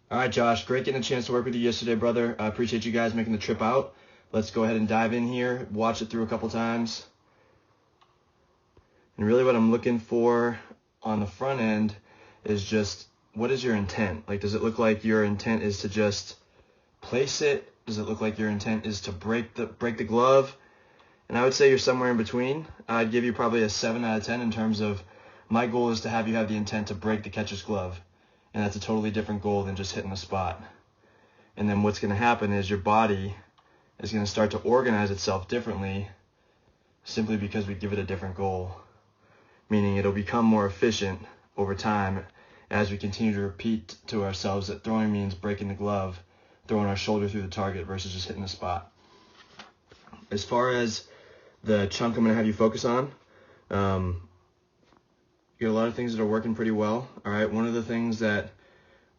All right, Josh, great getting a chance to work with you yesterday, brother. I appreciate you guys making the trip out. Let's go ahead and dive in here, watch it through a couple times. And really what I'm looking for on the front end is just, what is your intent? Like, does it look like your intent is to just place it? Does it look like your intent is to break the glove? And I would say you're somewhere in between. I'd give you probably a 7 out of 10 in terms of my goal is to have you have the intent to break the catcher's glove. And that's a totally different goal than just hitting the spot. And then what's going to happen is your body is going to start to organize itself differently simply because we give it a different goal. Meaning it'll become more efficient over time as we continue to repeat to ourselves that throwing means breaking the glove, throwing our shoulder through the target versus just hitting the spot. As far as the chunk I'm going to have you focus on, you got a lot of things that are working pretty well. All right, one of the things that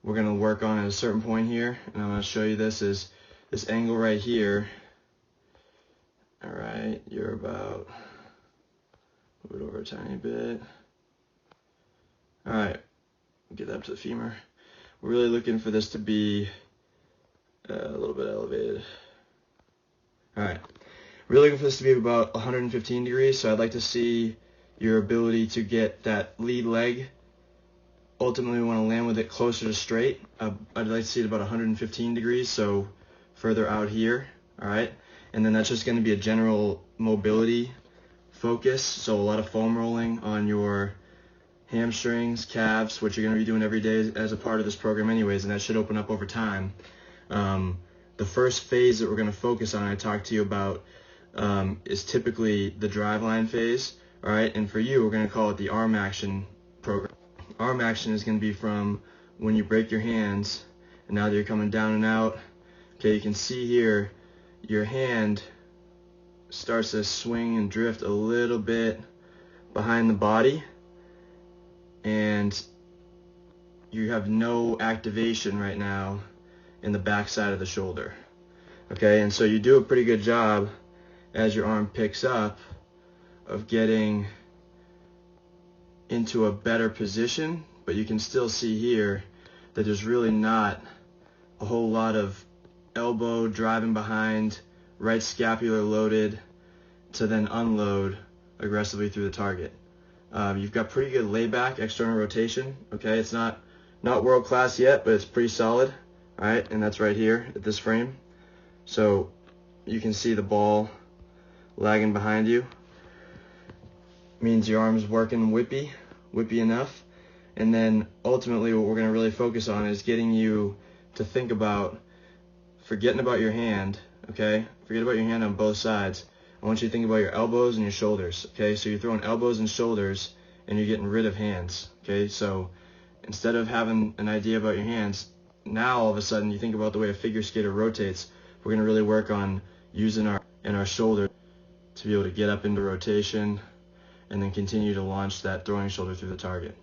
we're going to work on at a certain point here, and I'm going to show you this, is this angle right here. All right, you're about, move it over a tiny bit. All right, get up to the femur. We're really looking for this to be a little bit elevated. All right, we're looking for this to be about 115 degrees, so I'd like to see your ability to get that lead leg. Ultimately, we want to land with it closer to straight. I'd like to see it about 115 degrees, so further out here, all right? And then that's just going to be a general mobility focus, so a lot of foam rolling on your hamstrings, calves, which you're going to be doing every day as a part of this program anyways, and that should open up over time. The first phase that we're going to focus on, I talked to you about, is typically the driveline phase. All right, and for you, we're going to call it the arm action program. Arm action is going to be from when you break your hands, and now that you're coming down and out. Okay, you can see here, your hand starts to swing and drift a little bit behind the body, and you have no activation right now in the back side of the shoulder. Okay, and so you do a pretty good job as your arm picks up of getting into a better position, but you can still see here that there's really not a whole lot of elbow driving behind, right scapular loaded to then unload aggressively through the target. You've got pretty good layback, external rotation. Okay, it's not world class yet, but it's pretty solid. All right, and that's right here at this frame. So you can see the ball lagging behind you. Means your arm's working whippy enough. And then ultimately what we're going to really focus on is getting you to think about forgetting about your hand, okay? Forget about your hand on both sides. I want you to think about your elbows and your shoulders, okay? So you're throwing elbows and shoulders and you're getting rid of hands, okay? So instead of having an idea about your hands, now all of a sudden you think about the way a figure skater rotates. We're going to really work on using our shoulder to be able to get up into rotation and then continue to launch that throwing shoulder through the target.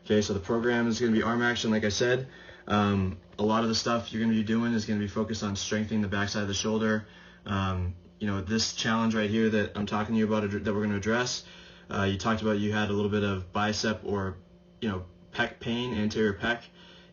Okay, so the program is going to be arm action, like I said. A lot of the stuff you're going to be doing is going to be focused on strengthening the backside of the shoulder. You know, this challenge right here that I'm talking to you about that we're going to address, you talked about you had a little bit of bicep or, you know, pec pain, anterior pec,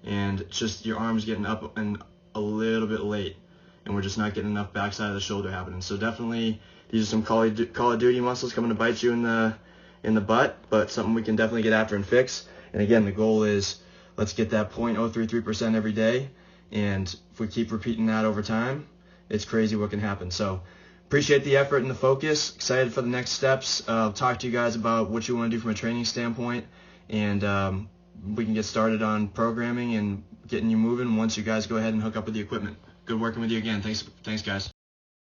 and it's just your arm's getting up and a little bit late, and we're just not getting enough backside of the shoulder happening. So definitely these are some Call of Duty muscles coming to bite you in the butt, but something we can definitely get after and fix. And again, the goal is let's get that 0.033% every day, and if we keep repeating that over time, it's crazy what can happen. So appreciate the effort and the focus. Excited for the next steps. I'll talk to you guys about what you want to do from a training standpoint, and we can get started on programming and getting you moving once you guys go ahead and hook up with the equipment. Good working with you again. Thanks guys.